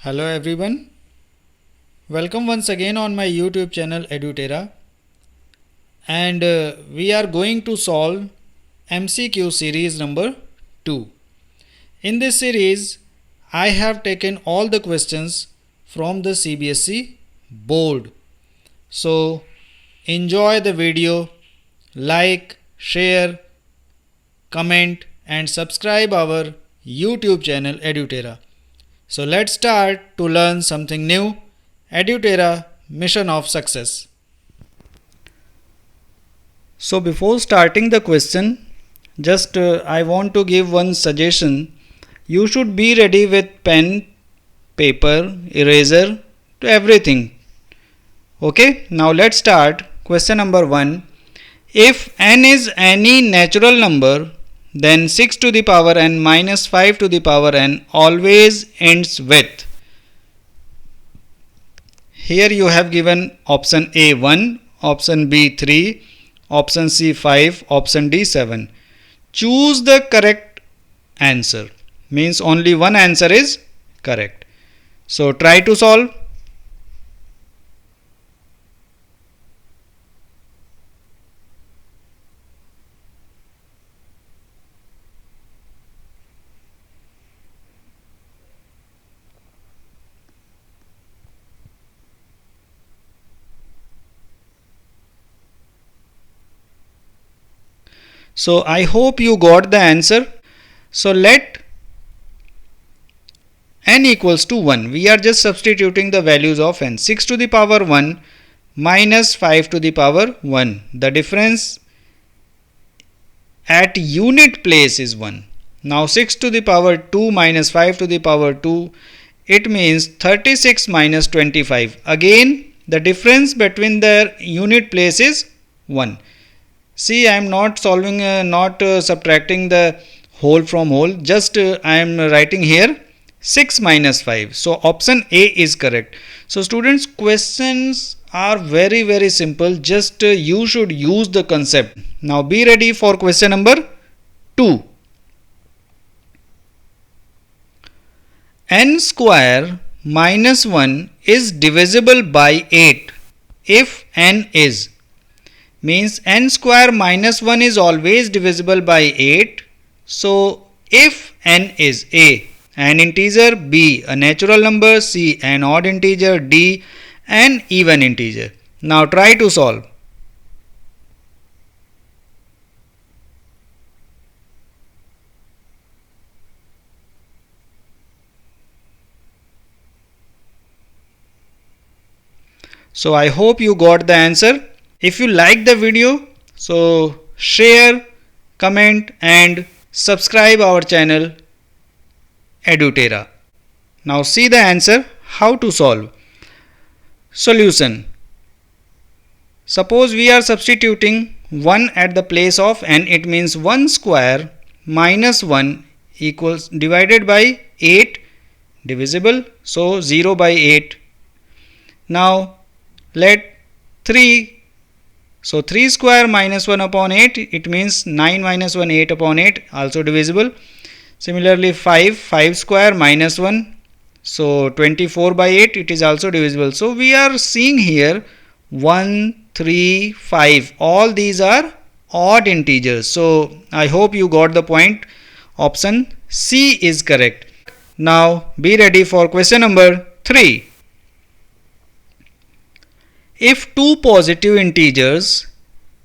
Hello everyone, welcome once again on my YouTube channel Edutera, and we are going to solve MCQ series number 2. In this series, I have taken all the questions from the CBSE board. So enjoy the video, like, share, comment and subscribe our YouTube channel Edutera. So let's start to learn something new. Edutera Mission of Success. So before starting the question, just I want to give one suggestion. You should be ready with pen, paper, eraser, to everything. Okay, now let's start. Question number 1. If n is any natural number, then 6 to the power n minus 5 to the power n always ends with. Here you have given option A 1, option B 3, option C 5, option D 7. Choose the correct answer. Means only one answer is correct. So try to solve. So I hope you got the answer. So let n equals to 1. We are just substituting the values of n. 6 to the power 1 minus 5 to the power 1. The difference at unit place is 1. Now 6 to the power 2 minus 5 to the power 2, it means 36 minus 25. Again the difference between their unit place is 1. See, I am not solving, subtracting the whole from whole. Just I am writing here 6 minus 5. So option A is correct. So students, questions are very simple. Just you should use the concept. Now be ready for question number 2. N square minus 1 is divisible by 8 if n is. Means n square minus 1 is always divisible by 8. So if n is A, an integer, B, a natural number, C, an odd integer, D, an even integer. Now try to solve. So I hope you got the answer. If you like the video, so share, comment and subscribe our channel Edutera. Now see the answer, how to solve. Solution. Suppose we are substituting 1 at the place of n, it means 1 square minus 1 equals divided by 8 divisible, so 0 by 8. Now let 3, so 3 square minus 1 upon 8, it means 9 minus 1, 8 upon 8, also divisible. Similarly 5 square minus 1, so 24 by 8, it is also divisible. So we are seeing here 1, 3, 5, all these are odd integers. So I hope you got the point. Option C is correct. Now be ready for question number 3. If two positive integers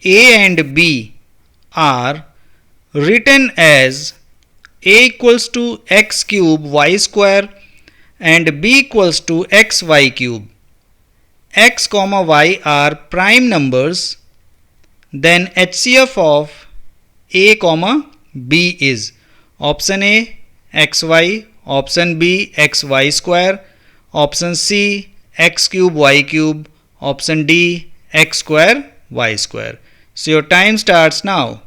A and B are written as A equals to x cube y square and B equals to xy cube, x comma y are prime numbers, then HCF of A comma B is option A xy, option B xy square, option C x cube y cube, option D x square y square. So your time starts now.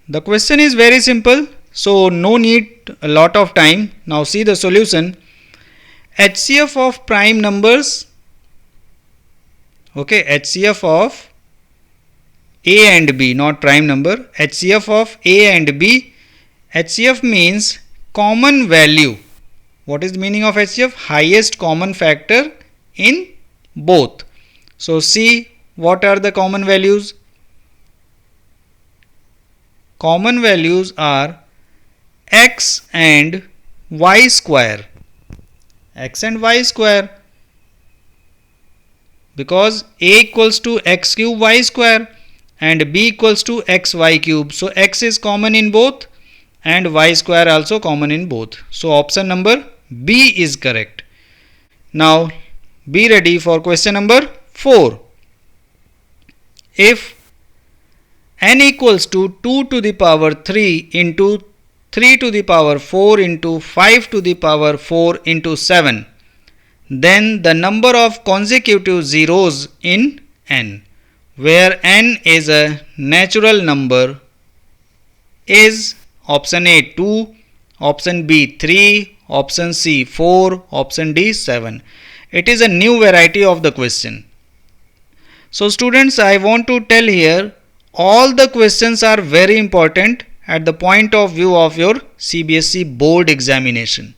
The question is very simple, so no need a lot of time. Now see the solution. HCF of prime numbers, okay, HCF of A and B, not prime number. HCF of A and B. HCF means common value. What is the meaning of HCF? Highest common factor in both. So see what are the common values. Common values are x and y square. X and y square, because A equals to x cube y square and B equals to xy cube. So x is common in both and y square also common in both. So option number B is correct. Now be ready for question number 4. If n equals to 2 to the power 3 into 3 to the power 4 into 5 to the power 4 into 7, then the number of consecutive zeros in n, where n is a natural number, is option A 2, option B 3, option C 4, option D 7. It is a new variety of the question. So students, I want to tell here, all the questions are very important at the point of view of your CBSE board examination.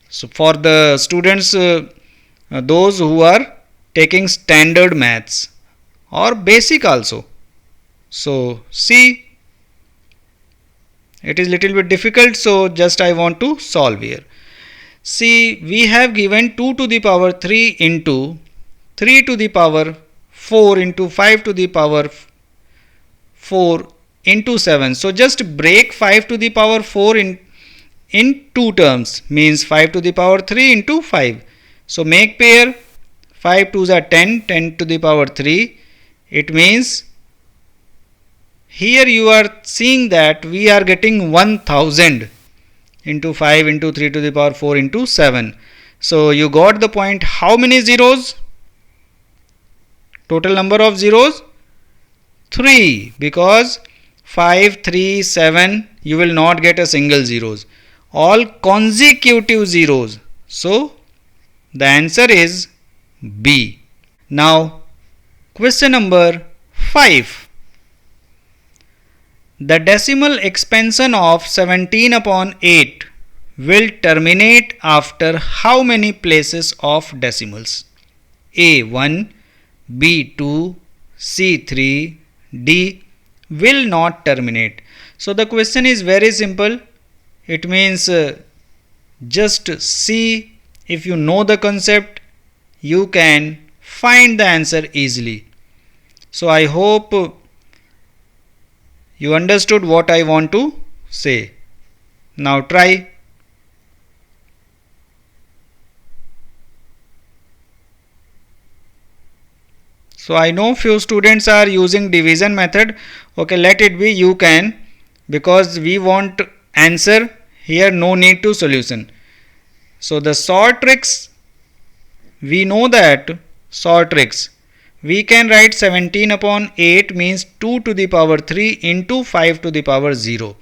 So for the students, those who are taking standard maths or basic also. So see, it is little bit difficult, so just I want to solve here. See, we have given 2 to the power 3 into 3 to the power 4 into 5 to the power 4 into 7. So just break 5 to the power 4 in two terms, means 5 to the power 3 into 5. So make pair, 5 2s are 10, 10 to the power 3. It means here you are seeing that we are getting 1000 into 5 into 3 to the power 4 into 7. So you got the point. How many zeros? Total number of zeros? 3, because 5, 3, 7, you will not get a single zeros. All consecutive zeros. So the answer is B. Now question number 5. The decimal expansion of 17 upon 8 will terminate after how many places of decimals? A 1, B 2, C 3, D will not terminate. So the question is very simple. It means just see, if you know the concept, you can find the answer easily. So I hope you understood what I want to say. Now try. So I know few students are using division method. Okay, let it be, you can, because we want answer here, no need to solution. So the sort tricks, we know that sort tricks, we can write 17 upon 8 means 2 to the power 3 into 5 to the power 0,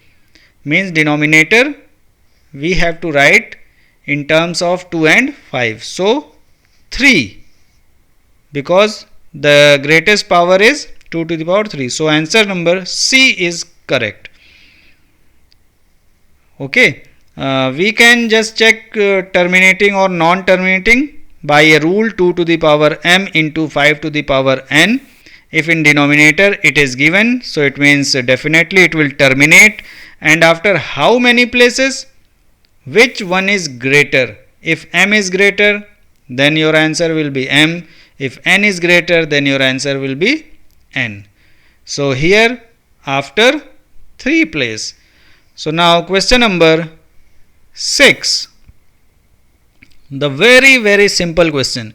means denominator we have to write in terms of 2 and 5. So 3, because the greatest power is 2 to the power 3. So answer number C is correct. Okay, we can just check terminating or non-terminating by a rule 2 to the power m into 5 to the power n. If in denominator it is given, so it means definitely it will terminate. And after how many places? Which one is greater? If m is greater, then your answer will be m. If n is greater, then your answer will be n. So here after 3 place. So now question number 6. The very simple question.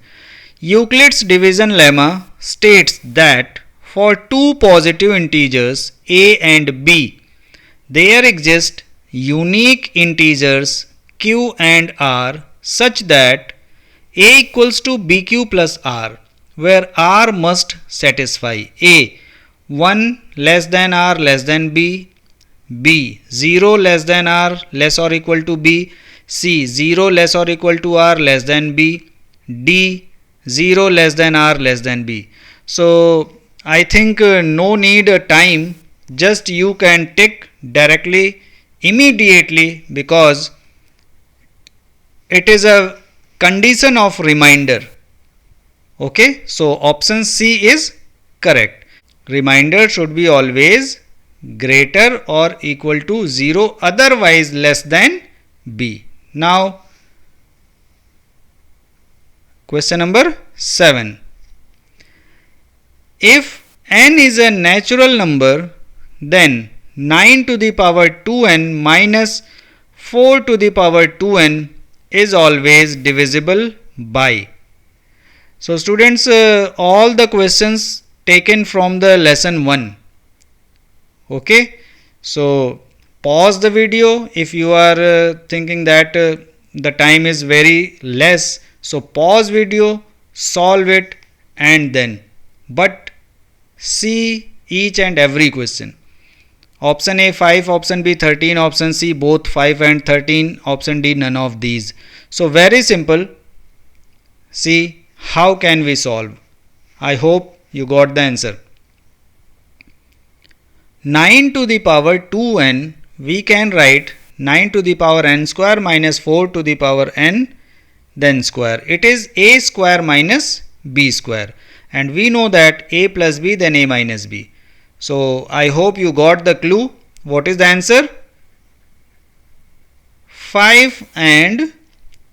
Euclid's division lemma states that for two positive integers a and b, there exist unique integers q and r such that a equals to bq plus r, where r must satisfy a 1 less than r less than b, b 0 less than r less or equal to b, c 0 less or equal to r less than b, d 0 less than r less than b. So I think no need a time, just you can tick directly immediately because it is a condition of reminder. Okay, so option C is correct. Reminder should be always greater or equal to 0, otherwise less than B. Now question number 7. If n is a natural number, then 9 to the power 2n minus 4 to the power 2n is always divisible by. So students, all the questions taken from the lesson 1. Okay, so pause the video if you are thinking that the time is very less. So pause video, solve it, and then but see each and every question. Option A 5, option B 13, option C both 5 and 13, option D none of these. So very simple. See how can we solve. I hope you got the answer. 9 to the power 2n, we can write 9 to the power n square minus 4 to the power n then square. It is a square minus b square, and we know that a plus b then a minus b. So I hope you got the clue. What is the answer? 5 and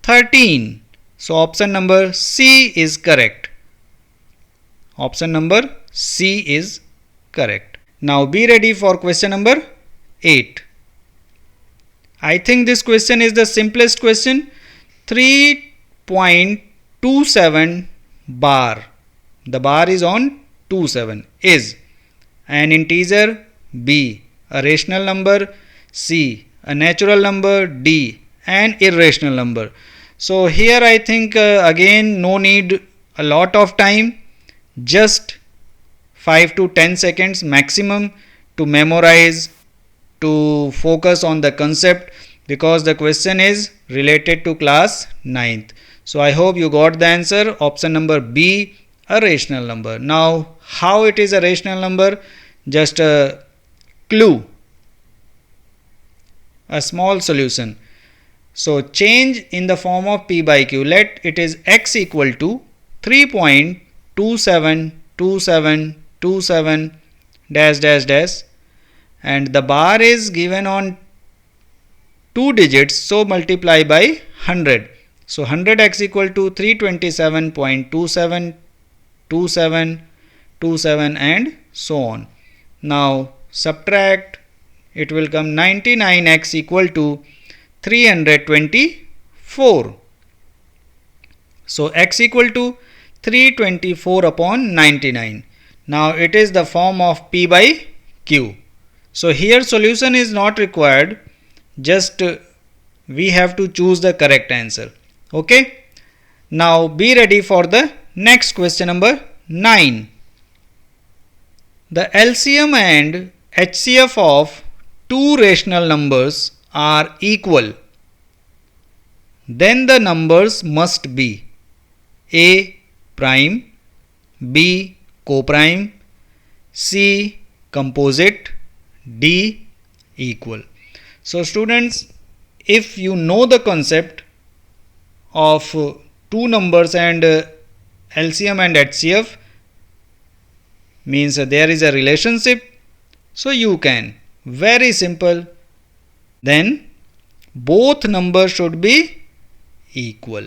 13. So option number C is correct. Option number C is correct. Now be ready for question number 8. I think this question is the simplest question. 3.27 bar. The bar is on 27 is an integer, B a rational number, C a natural number, D an irrational number. So here I think again no need a lot of time, just 5 to 10 seconds maximum to memorize, to focus on the concept, because the question is related to class 9th. So I hope you got the answer. Option number B, a rational number. Now how it is a rational number? Just a clue, a small solution. So change in the form of p by q. Let it is x equal to 3.272727 dash dash dash, and the bar is given on 2 digits, so multiply by 100. So 100x equal to 327.272727 and so on. Now subtract, it will come 99x equal to 324. So x equal to 324 upon 99. Now it is the form of p by q. So here solution is not required, just we have to choose the correct answer. Okay. Now be ready for the next question number 9. The LCM and HCF of two rational numbers are equal, then the numbers must be A prime, B coprime, C composite, D equal. So students, if you know the concept of two numbers and LCM and HCF, means there is a relationship, so you can, very simple, then both numbers should be equal,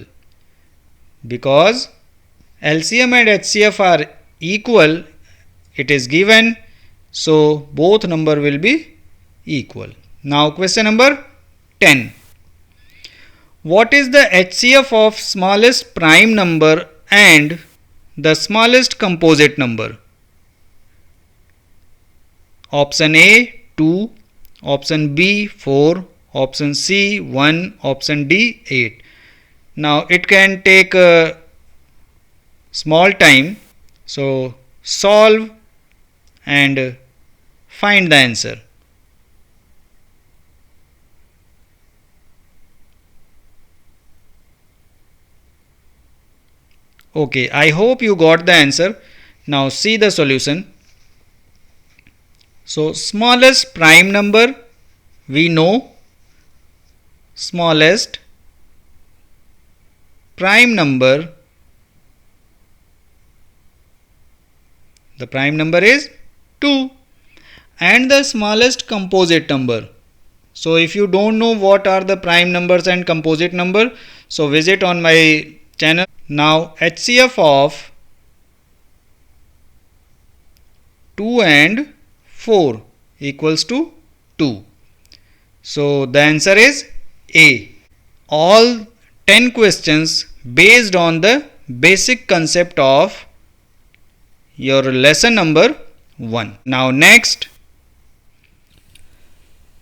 because LCM and HCF are equal, it is given, so both number will be equal. Now question number 10. What is the HCF of smallest prime number and the smallest composite number? Option A 2, option B 4, option C 1, option D 8. Now it can take a small time, so solve and find the answer. Okay, I hope you got the answer. Now see the solution. So smallest prime number we know, smallest prime number, the prime number is 2, and the smallest composite number. So if you don't know what are the prime numbers and composite number, so visit on my channel. Now HCF of 2 and 4 equals to 2. So the answer is A. All 10 questions based on the basic concept of your lesson number 1. Now next,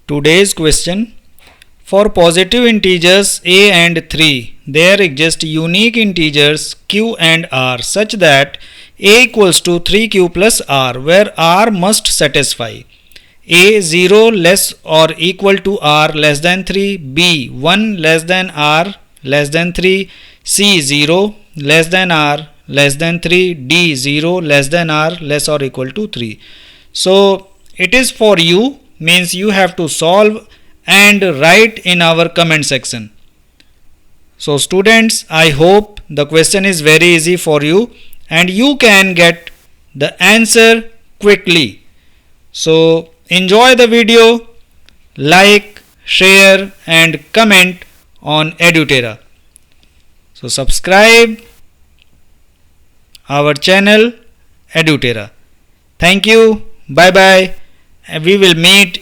today's question. For positive integers a and 3, there exist unique integers q and r such that a equals to 3q plus r, where r must satisfy a 0 less or equal to r less than 3, b 1 less than r less than 3, c 0 less than r less than 3, d 0 less than r less or equal to 3. So it is for you, means you have to solve and write in our comment section. So students, I hope the question is very easy for you and you can get the answer quickly. So enjoy the video, like, share and comment on EduTerra. So subscribe our channel EduTerra. Thank you. Bye bye. We will meet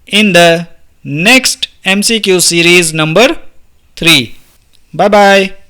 in the next MCQ series number 3. Bye bye.